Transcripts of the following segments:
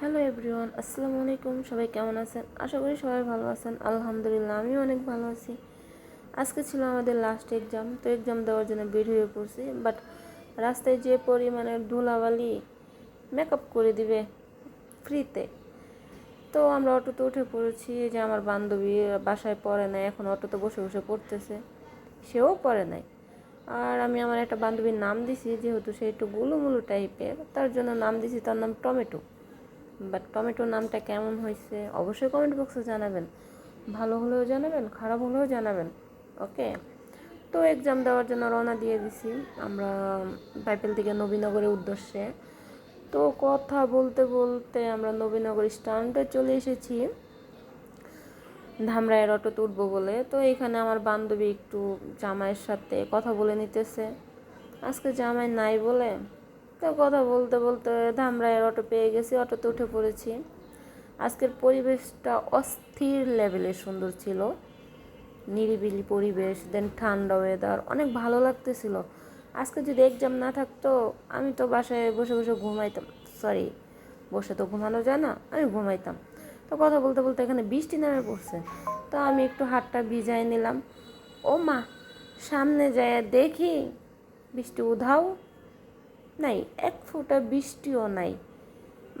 Hello everyone, আসসালামু আলাইকুম। সবাই কেমন আছেন? আশা করি সবাই ভালো আছেন। আলহামদুলিল্লাহ, আমিও অনেক ভালো আছি। আজকে ছিল আমাদের লাস্ট এক্সাম, তো এক্সাম দেওয়ার জন্য বের হয়ে পড়ছি। বাট রাস্তায় যে পরিমাণের ধুলাবালি মেকআপ করে দিবে ফ্রিতে, তো আমরা অটোতে উঠে পড়েছি। এই যে আমার বান্ধবী বাসায় পড়ে নাই, এখন অটোতে বসে বসে পড়তেছে, সেও পড়ে নাই। আর আমি আমার একটা বান্ধবীর নাম দিছি, যেহেতু সে একটু গুলুমুলু টাইপের, তার জন্য নাম দিছি, তার নাম টমেটো। বাট টমেটো নামটা কেমন হয়েছে অবশ্যই কমেন্ট বক্সে জানাবেন। ভালো হলেও জানাবেন, খারাপ হলেও জানাবেন। ওকে, তো এক্সাম দেওয়ার জন্য রওনা দিয়ে দিছি আমরা বাইপেল থেকে নবীনগরের উদ্দেশ্যে। তো কথা বলতে বলতে আমরা নবীনগর স্ট্যান্ডে চলে এসেছি ধামরায়ের অটোতে উঠবো বলে। তো এখানে আমার বান্ধবী একটু জামাইয়ের সাথে কথা বলে নিতেছে, আজকে জামাই নাই বলে। তো কথা বলতে বলতে ধামরায়ের অটো পেয়ে গেছি, অটোতে উঠে পড়েছি। আজকের পরিবেশটা অস্থির লেভেলের সুন্দর ছিল, নিরিবিলি পরিবেশ, দেন ঠান্ডা ওয়েদার, অনেক ভালো লাগতেছিল। আজকে যদি এক্সাম না থাকতো আমি তো বাসায় বসে বসে ঘুমাইতাম। সরি, বসে তো ঘুমানো যায় না, আমি ঘুমাইতাম। তো কথা বলতে বলতে এখানে বৃষ্টি নেমে পড়ছে, তো আমি একটু হাতটা ভিজাই নিলাম। ও মা, সামনে যায় দেখি বৃষ্টি উধাও, নাই এক ফোঁটা বৃষ্টিও নাই।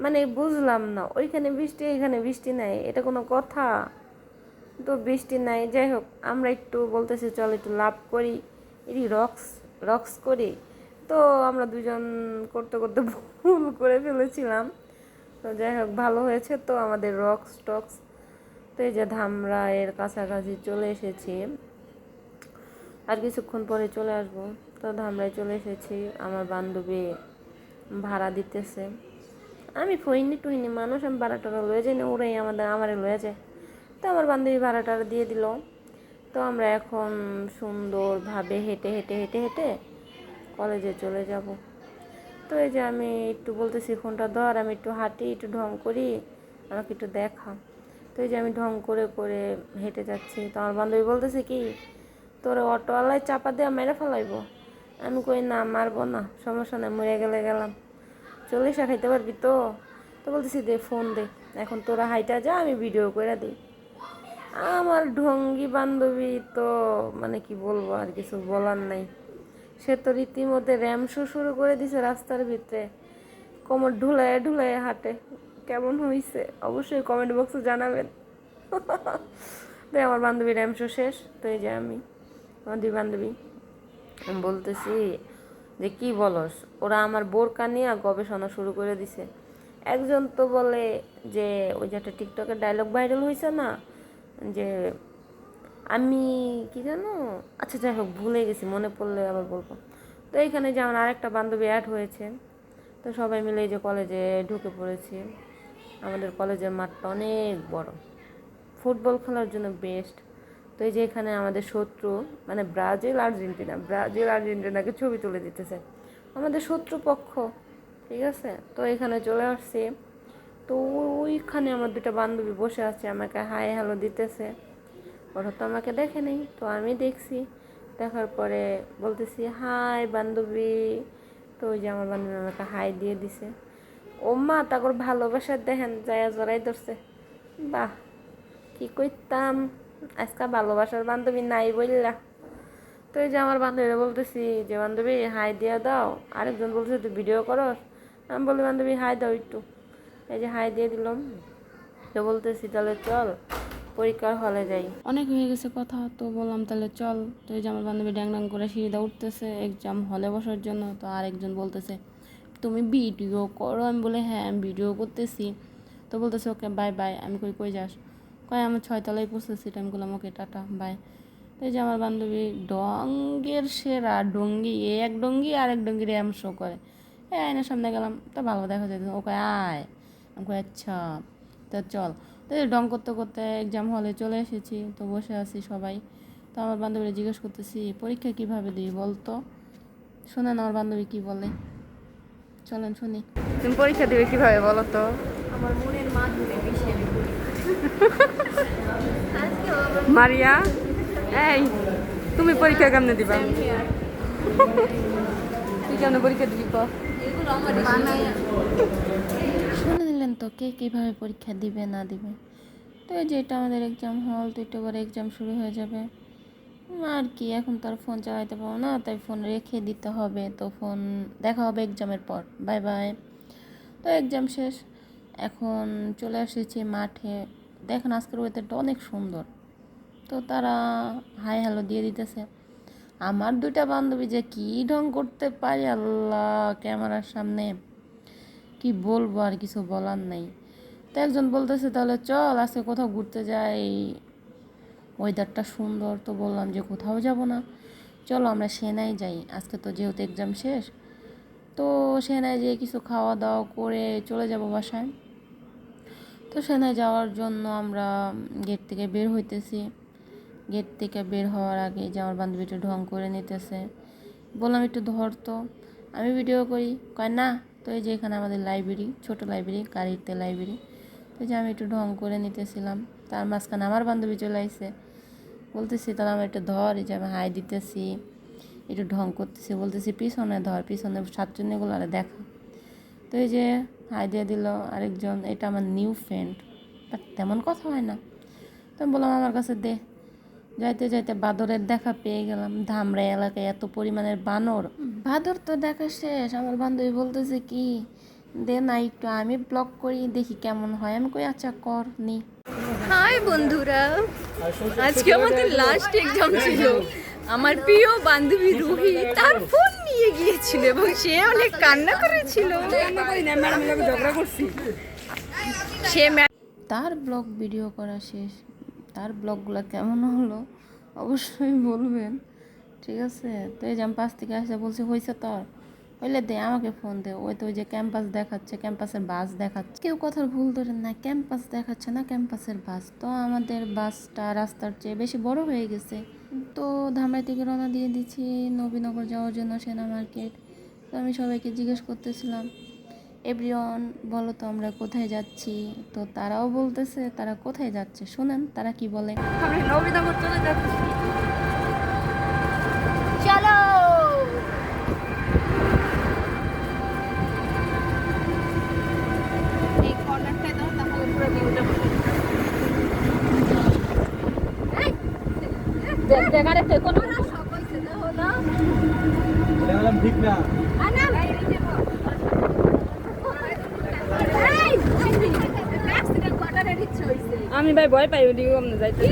মানে বুঝলাম না, ওইখানে বৃষ্টি এখানে বৃষ্টি নাই, এটা কোনো কথা? তো বৃষ্টি নাই, যাই হোক আমরা একটু বলতেছি চল একটু লাভ করি, এটি রক্স রক্স করি। তো আমরা দুজন করতে করতে ভুল করে ফেলেছিলাম। তো যাই হোক ভালো হয়েছে তো আমাদের রক্স টক্স। তো এই যে ধামরা এর কাছাকাছি চলে এসেছি, আর কিছুক্ষণ পরে চলে আসবো। তো ধামরায় চলে এসেছি, আমার বান্ধবী ভাড়া দিতেছে। আমি ফইনি টুইনি মানুষ, আমি ভাড়াটা লয়ে যাই না, ওরাই আমারে লয়ে যায়। তো আমার বান্ধবী ভাড়াটা দিয়ে দিল। তো আমরা এখন সুন্দরভাবে হেঁটে হেঁটে হেঁটে হেঁটে কলেজে চলে যাব। তো এই যে আমি একটু বলতেছি ফোনটা ধর, আমি একটু হাঁটি, একটু ঢং করি, আমাকে একটু দেখা। তো এই যে আমি ঢং করে করে হেঁটে যাচ্ছি, তো আমার বান্ধবী বলতেছে কি, তোর অটোওয়ালায় চাপা দেওয়া মেরে ফেলাইব? আমি কই না, মারবো না, সমস্যা নেই, মরে গেলে গেলাম, 40 খাইতে পারবি তো? তো বলতেছি দে ফোন দে, এখন তোরা হাইটা যা, আমি ভিডিও করে দিই। আমার ঢঙ্গি বান্ধবী তো মানে কি বলবো, আর কিছু বলার নাই। সে তো রীতিমধ্যে র্যাম শো শুরু করে দিছে রাস্তার ভিতরে, কোমর ঢুলায় ঢুলায় হাঁটে। কেমন হয়েছে অবশ্যই কমেন্ট বক্সে জানাবেন। তাই আমার বান্ধবী র্যাম শো শেষ। তো এই যে আমি আমার দুই বান্ধবী, আমি বলতেছি যে কি বলস, ওরা আমার বোরকা নিয়ে গবেষণা শুরু করে দিছে। একজন তো বলে যে ওই যে একটা টিকটকের ডায়লগ ভাইরাল হয়েছে না, যে আমি কি জানো, আচ্ছা যাই হোক ভুলে গেছি, মনে পড়লে আবার বলবো। তো এইখানে যে আমার আরেকটা বান্ধবী অ্যাড হয়েছে, তো সবাই মিলে এই যে কলেজে ঢুকে পড়েছি। আমাদের কলেজের মাঠটা অনেক বড়, ফুটবল খেলার জন্য বেস্ট। তো এই যে এখানে আমাদের শত্রু মানে ব্রাজিল আর্জেন্টিনাকে ছবি তুলে দিতেছে, আমাদের শত্রু পক্ষ। ঠিক আছে, তো এখানে চলে আসছি। তো ওইখানে আমার দুটো বান্ধবী বসে আছে, আমাকে হাই হ্যালো দিতেছে। ওরা তো আমাকে দেখে নেই, তো আমি দেখছি। দেখার পরে বলতেছি হাই বান্ধবী। তো ওই যে আমার বান্ধবী আমাকে হাই দিয়ে দিছে। ও মা, তারপর ভালোবাসার দেখেন যায় জড়াই ধরছে। বাহ, কি কইতাম, আজকে ভালোবাসার বান্ধবী নাই বললা। তো এই যে আমার বান্ধবীরা বলতেছি যে বান্ধবী হাই দিয়া দাও, আরেকজন বলছে তুই ভিডিও করস, আমি বলি বান্ধবী হাই দাও একটু। এই যে হাই দিয়ে দিলাম। তো বলতেছি তাহলে চল পরীক্ষার হলে যাই, অনেক হয়ে গেছে কথা, তো বললাম তাহলে চল। তো এই যে আমার বান্ধবী ড্যাং ড্যাং করে সিঁড়িটা উঠতেছে এক্সাম হলে বসার জন্য। তো আরেকজন বলতেছে তুমি ভিডিও করো, আমি বলে হ্যাঁ আমি ভিডিও করতেছি। তো বলতেছে ওকে বাই বাই। আমি কই কই যাস? কয় আমার 6 তলায় পৌঁছেছি। আমি বললাম ওকে টাটা বাই। তো এই যে আমার বান্ধবী ডঙ্গের সেরা ডঙ্গি, এক ডঙ্গি আর এক ডঙ্গির র্যাম শো করে। আয়নার সামনে গেলাম, তো ভালো দেখা যায়, ওকে আয়। আমি কই আচ্ছা, তো চল। তো ডং করতে করতে এক্সাম হলে চলে এসেছি, তো বসে আছি সবাই। তো আমার বান্ধবীরা জিজ্ঞেস করতেছি পরীক্ষা কীভাবে দিই বলতো। শোনেন আমার বান্ধবী কী বলে, চলেন শুনি। তুমি পরীক্ষা দিবে কীভাবে বলো তো? আমার মনের মাধুরী মিশে মারিয়া, এই তুমি পরীক্ষা কেমনে দিবা? তুই কেমনে পরীক্ষা দিবি ক? এগুলো আমার বানায়। শুনে নিলেন তো কে কীভাবে পরীক্ষা দিবে না দিবে। তো এই যে এটা আমাদের এক্সাম হল, তো একটু পরে এক্সাম শুরু হয়ে যাবে। আর কি, এখন তো আর ফোন চালাইতে পারবো না, তাই ফোন রেখে দিতে হবে। তো ফোন দেখা হবে এক্সামের পর, বাই বাই। তো এক্সাম শেষ, এখন চলে এসেছি মাঠে। দেখেন আজকের ওয়েদারটা অনেক সুন্দর। তো তারা হাই হ্যালো দিয়ে দিতেছে। আমার দুইটা বান্ধবী যে কী ঢং করতে পারে আল্লাহ ক্যামেরার সামনে, কি বলবো, আর কিছু বলার নাই। তো একজন বলতেছে তাহলে চল আজকে কোথাও ঘুরতে যাই, ওয়েদারটা সুন্দর। তো বললাম যে কোথাও যাব না, চলো আমরা সেনাই যাই, আজকে তো যেহেতু এক্সাম শেষ। তো সেনায় যেয়ে কিছু খাওয়া দাওয়া করে চলে যাব বাসায়। তো সেনায় যাওয়ার জন্য আমরা গেট থেকে বের হইতেছি। গেট থেকে বের হওয়ার আগে যে আমার বান্ধবী একটু ঢং করে নিতেছে, বললাম একটু ধর তো, আমি ভিডিও করি। কয় না। তো এই যে এখানে আমাদের লাইব্রেরি, ছোট লাইব্রেরি, গাড়িতে লাইব্রেরি। তো যে আমি একটু ঢং করে নিতেছিলাম, তার মাঝখানে আমার বান্ধবী চলে আসছে। বলতেছি তাহলে আমার একটু ধর, এই যে আমি হাই দিতেছি, একটু ঢং করতেছি, বলতেছি পিছনে ধর, পিছনে সাতজনেগুলো আরে দেখা। তো এই যে হাই দিয়ে দিল আরেকজন, এটা আমার নিউ ফ্রেন্ড, বাট তেমন কথা হয় না। তো আমি বললাম আমার কাছে দে। যাইতে যাইতে বাদরের দেখা পেয়ে গেলাম। ধামরাই এলাকায় এত পরিমাণের বানর, বাদর তো দেখা শেষ। আমার বান্ধবী বলতেছে কি, দে না একটু আমি ব্লগ করি দেখি কেমন হয়। আমি কই আচ্ছা কর নি। হাই বন্ধুরা, আজকে আমাদের লাস্ট এক্সাম ছিল। আমার প্রিয় বান্ধবী রুহি তার ফোন নিয়ে গিয়েছিল এবং সে অনেক কান্না করেছিল। সে তার ব্লগ ভিডিও করা শেষ। তার ব্লগগুলো কেমন হলো অবশ্যই বলবেন, ঠিক আছে? তো এই যে আমি পাশ থেকে আসে বলছি হয়েছে তোর, হইলে দে আমাকে ফোন দে। ওই তো ওই যে ক্যাম্পাস দেখাচ্ছে, ক্যাম্পাসের বাস দেখাচ্ছে। কেউ কথার ভুল ধরেন না, ক্যাম্পাস দেখাচ্ছে না, ক্যাম্পাসের বাস। তো আমাদের বাসটা রাস্তার চেয়ে বেশি বড় হয়ে গেছে। তো ধামরাই থেকে রওনা দিয়ে দিচ্ছি নবীনগর যাওয়ার জন্য, সেনা মার্কেট। তো আমি সবাইকে জিজ্ঞেস করতেছিলাম, এভরিওয়ান বলো তো আমরা কোথায় যাচ্ছি? তো তারাও বলতেছে তারা কোথায় যাচ্ছে। শুনেন তারা কি বলে। আমরা নবীনগর চলে যাচ্ছি, চলো। এই কর্নারটায় দাও, তাহলে পুরো ভিউটা জায়গাটা থেকে কোন সকল সেটা হলো দেখলাম ঠিক না। আনা বাইরে যাব। আমি ভাই ভয় পাই ওদিকে কমনে যাইতে।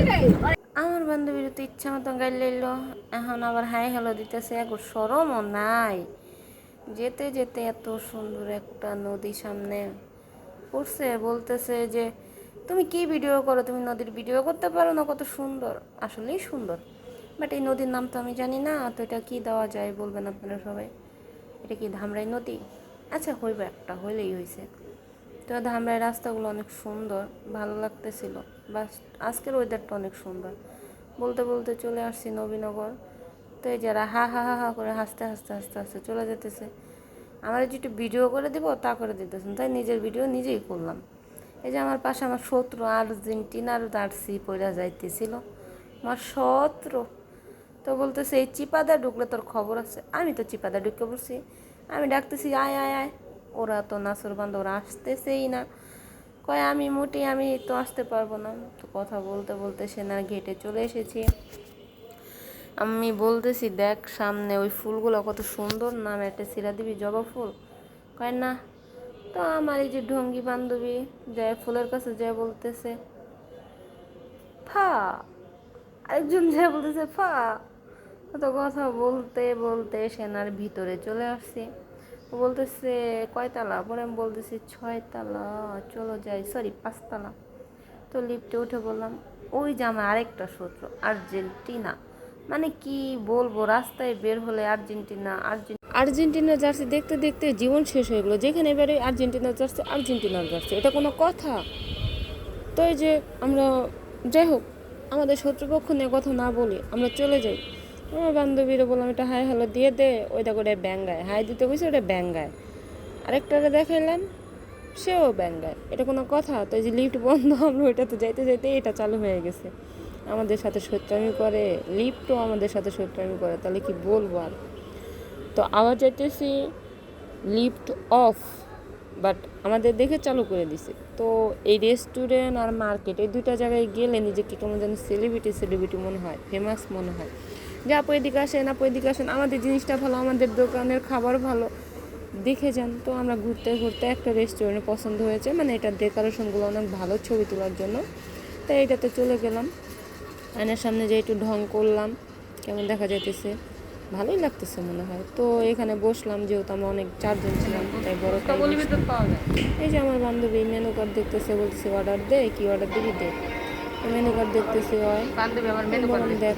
আমার বান্ধবীর তো ইচ্ছা মতো গাড়ি লইলো, এখন আবার হাই হ্যালো দিতেছে। এক সরমও নাই, যেতে যেতে এত সুন্দর একটা নদী সামনে পড়ছে। বলতেছে যে তুমি কি ভিডিও করো, তুমি নদীর ভিডিও করতে পারো না, কত সুন্দর। আসলেই সুন্দর, বাট এই নদীর নাম তো আমি জানি না। তো এটা কি দেওয়া যায় বলবেন আপনারা সবাই? এটা কি ধামরাই নদী? আচ্ছা হইবে, একটা হইলেই হয়েছে। তো ধামরাই রাস্তাগুলো অনেক সুন্দর, ভালো লাগতেছিল। বাস আজকের ওয়েদারটা অনেক সুন্দর। বলতে বলতে চলে আসছি নবীনগর। তো এই যারা হা হা হা হা করে হাসতে হাসতে হাসতে হাসতে চলে যেতেছে। আমার যে একটু ভিডিও করে দিব তা করে দিতেছেন, তাই নিজের ভিডিও নিজেই করলাম। এই যে আমার পাশে আমার শত্রু আর্জেন্টিনার জার্সি পরে যাইতেছিল, আমার শত্রু। তো বলতেছে এই চিপাদা ঢুকলে তোর খবর আছে। আমি তো চিপাদা ঢুকে পড়ছি, আমি ডাকতেছি আয় আয় আয়। ওরা তো নাসর বান্ধ, ওরা আসতেছেই না। কয় আমি মোটেই, আমি তো আসতে পারবো না। তো কথা বলতে বলতে সেনার গেটে চলে এসেছি। আমি বলতেছি দেখ সামনে ওই ফুলগুলো কত সুন্দর, নাম একটা সিরা দিবি জবা ফুল। কয় না। তো আমার এই যে ঢঙ্গি বান্ধবী যায় ফুলের কাছে যায় বলতেছে ফা, আরেকজন যায় বলতেছে ফা। তো কথা বলতে বলতে সেনার ভিতরে চলে আসছি। ও বলতেছে কয়তলা? পরে আমি বলতেছি 6 তলা, চলো যাই, সরি 5 তলা। তো লিফটে উঠে বললাম ওই যে আমার আরেকটা শত্রু আর্জেন্টিনা। মানে কি বলবো, রাস্তায় বের হলে আর্জেন্টিনা আর্জেন্টিনার জার্সি দেখতে দেখতে জীবন শেষ হয়ে গেলো। যেখানে বেরোয় আর্জেন্টিনার জার্সি, আর্জেন্টিনার জার্সি, এটা কোনো কথা? তো এই যে আমরা, যাই হোক, আমাদের শত্রুপক্ষ নিয়ে কথা না বলি, আমরা চলে যাই। আমার বান্ধবীরা বললাম এটা হাই হ্যালো দিয়ে দে, ওই দেখো ওটা ব্যাঙ্গায়, হাই দিতে বলছে ওটা ব্যাঙ্গায়। আরেকটাকে দেখাইলাম, সেও ব্যাঙ্গায়, এটা কোনো কথা? তো এই যে লিফট বন্ধ, আমরা ওইটা তো যাইতে যাইতে এটা চালু হয়ে গেছে। আমাদের সাথে শত্রুমি করে, লিফটও আমাদের সাথে শত্রুমি করে, তাহলে কি বলবো আর। তো আবার যাইতেছি লিফট অফ, বাট আমাদের দেখে চালু করে দিছে। তো এই রেস্টুরেন্ট আর মার্কেট এই দুইটা জায়গায় গেলে নিজেকে কেমন যেন সেলিব্রিটি মনে হয়, ফেমাস মনে হয়, যে আপু এদিকে আসেন, আপু এদিকে আসেন, আমাদের জিনিসটা ভালো, আমাদের দোকানের খাবার ভালো, দেখে যান। তো আমরা ঘুরতে ঘুরতে একটা রেস্টুরেন্টে পছন্দ হয়েছে, মানে এটার ডেকোরেশনগুলো অনেক ভালো ছবি তোলার জন্য। তাই এটাতে চলে গেলাম, আয়নার সামনে যে একটু ঢং করলাম, কেমন দেখা যাইতেছে, ভালোই লাগতেছে মনে হয়। তো এখানে বসলাম, যেহেতু আমরা অনেক 4 জন ছিলাম, তাই বড় পাওয়া যায়। এই যে আমার বান্ধবী মেনু কার্ড দেখতেছে, বলতেছে অর্ডার দে, কি অর্ডার দিবি দে। মেনু কার্ড দেখতেছি, হয় বান্ধবী আমার মেনু কার্ড দেখ।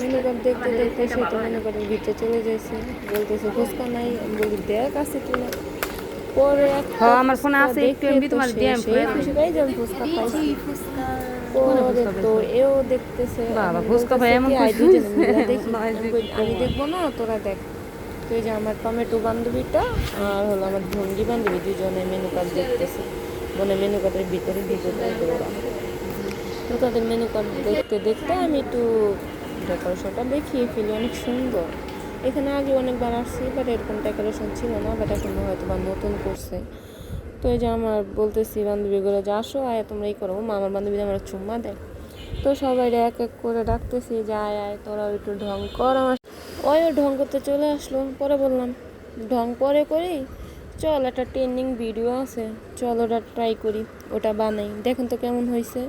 মেনু কার্ড দেখতে দেখতে সে তো মেনু কার্ডের ভিতরে চলে যাইছে, বলতেছে ফুচকা নাই। আমি বলি দেখ আছে কিনা। পরে আমার ফোনে আছে, একটু এমবি তোমার দিয়ে আমি খুশি পাই যে আমি ফুচকা খাইছি। পরে তো এও দেখতেছে, বাবা ফুচকা ভাই এমন খুশি দেখি। আমি দেখবো না, তোরা দেখ। তো এই যে আমার টমেটো বান্ধবীটা আর হলো আমার ভঙ্গি বান্ধবী, দুজনে মেনু কার্ড দেখতেছে, মানে মেনু কার্ডের ভিতরে ঢুকে পড়বে ওরা। তো তাদের মেনু কার্ড দেখতে দেখতে আমি একটু ডেকোরেশনটা দেখিয়ে ফেলি, অনেক সুন্দর। এখানে আগে অনেকবার আসছি, বাট এরকম ডেকোরেশন ছিল না, বাট এখন হয়তো বা নতুন করছে। তো এই যে আমার বলতেছি বান্ধবীগুলো যে আসো আয় তোমরা এই করো, আমার বান্ধবী আমার চুম্মা দেয়। তো সবাই এক এক করে ডাকতেছি যে আয় আয় তোরা একটু ঢং কর। আমার ওইও ঢং করতে চলে আসলো। পরে বললাম ঢং পরে করি, চল একটা ট্রেন্ডিং ভিডিও আছে, চল ওটা ট্রাই করি, ওটা বানাই, দেখুন তো কেমন হয়েছে।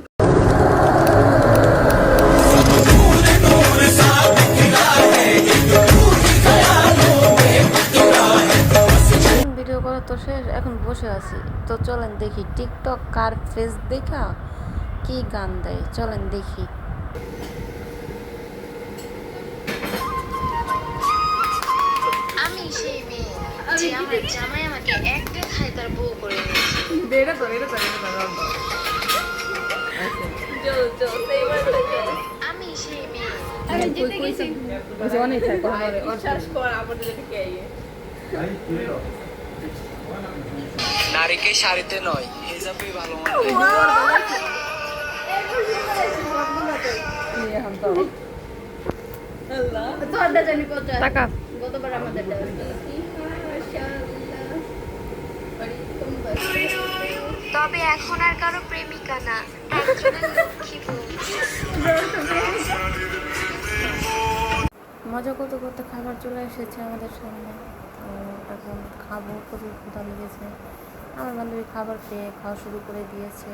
ভিডিও করা তো শেষ, এখন বসে আছি। তো চলেন দেখি টিকটক কার ফেস দেখা কি গান দেয়, চলেন দেখি। আমি সেই মেয়ে যে আমার জামাই আমাকে এক দেখায় তার বউ করে নিয়েছে। আমি সেই মেয়ে নারীকে শাড়িতে নয় হিজাবে ভালো মানে। টাকা তবে এখন আর কারো প্রেমিকা না, একজনের লক্ষ্মী বউ। মজা করতে করতে খাবার চলে এসেছে আমাদের সামনে। তো এখন খাবো, প্রচুর ক্ষুধা লেগেছে। আমার বান্ধবী খাবার পেয়ে খাওয়া শুরু করে দিয়েছে।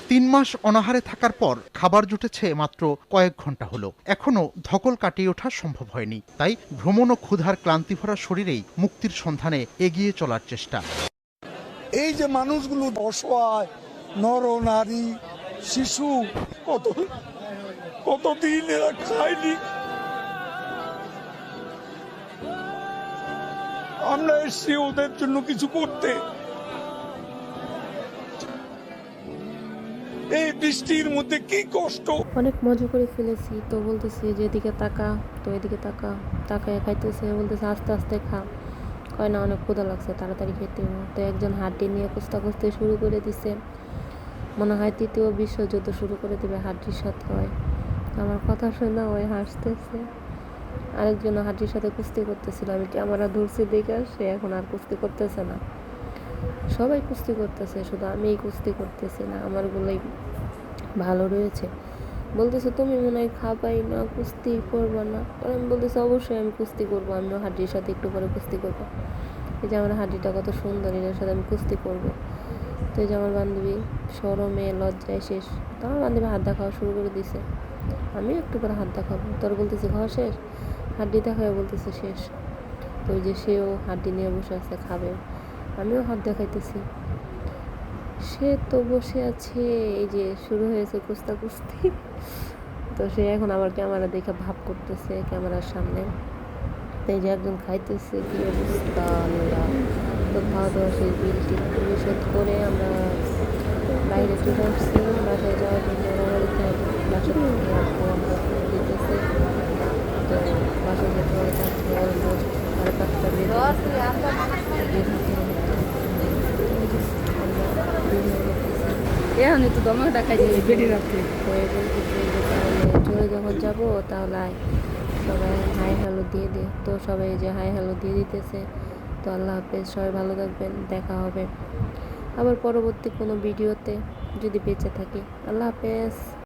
3 মাস অনাহারে থাকার পর খাবার জুটেছে মাত্র কয়েক ঘন্টা হলো, এখনো ধকল কাটিয়ে ওঠা সম্ভব হয়নি। তাই ভ্রমণ ও ক্ষুধার ক্লান্তি ভরা শরীরেই মুক্তির সন্ধানে এগিয়ে চলার চেষ্টা। এই যে মানুষগুলো অসহায়, নর নারী শিশু, কতদিন এরা খায়নি। আমরা এসছি ওদের জন্য কিছু করতে। এই বৃষ্টির মধ্যে কি কষ্ট। অনেক মজা করে ফেলেছি। তো বলতেছি যে এদিকে তাকা, তো এদিকে তাকা, তাকায় খাইতেছে, বলতেছে আস্তে আস্তে খা। কয় না অনেক ক্ষুধা লাগছে, তাড়াতাড়ি খেতে হবে। তো একজন হাড্ডি নিয়ে কুস্তে শুরু করে দিছে, মনে হয় 3য় বিশ্বযুদ্ধ শুরু করে দেবে হাড্ডির সাথে। হয় আমার কথা শুনে ওই হাসতেছে। আরেকজন হাড্ডির সাথে কুস্তি করতেছিল, আমি ক্যামেরা ধরছি দেখে সে এখন আর কুস্তি করতেছে না। সবাই কুস্তি করতেছে, শুধু আমিই কুস্তি করতেছি না, আমারগুলোই ভালো রয়েছে। বলতেছে তুমি মনে হয় খাবাই না, কুস্তি করবো না। পরে আমি বলতেছি অবশ্যই আমি কুস্তি করবো, আমিও হাড্ডির সাথে একটু পরে কুস্তি করবো। এই যে আমার হাড্ডিটা কত সুন্দর, এটার সাথে আমি কুস্তি করবো। তো এই যে আমার বান্ধবী শরমে লজ্জায় শেষ। তো আমার বান্ধবী হাত দেখাওয়া শুরু করে দিছে, আমিও একটু করে হাত দেখাবো। তোর বলতেছি খাওয়া শেষ, হাড্ডি দেখায় বলতেছে শেষ। তো ওই যে সেও হাড্ডি নিয়ে বসে আছে, খাবে। আমিও হাত দেখাইতেছি, সে তো বসে আছে। এই যে শুরু হয়েছে কুস্তি। তো সে এখন আবার ক্যামেরা দেখে ভাব করতেছে ক্যামেরার সামনে। এই যে একজন খাইতেছে, কি অবস্থা। তো খাওয়া দাওয়া সেই বিলটি পরিশোধ করে আমরা বাইরে চলে আসছি বাসায় যাওয়ার জন্য। রওনা দিতে হবে, বাসা থেকে আসবো আমরা দিতেছে। তো বাসায় যেতে হবে অলমোস্ট 5:30 বেজে এখন একটু দমে দেখাই দিয়ে বেরিয়ে রাখতে হয়ে বলতেছে যে তাহলে চলে যখন যাবো তাহলে সবাই হাই হ্যালো দিয়ে দে। তো সবাই যে হাই হ্যালো দিয়ে দিতেছে। তো আল্লাহ হাফেজ, সবাই ভালো থাকবেন, দেখা হবে। আবার পরবর্তী কোনো ভিডিওতে যদি বেঁচে থাকি। আল্লাহ হাফেজ।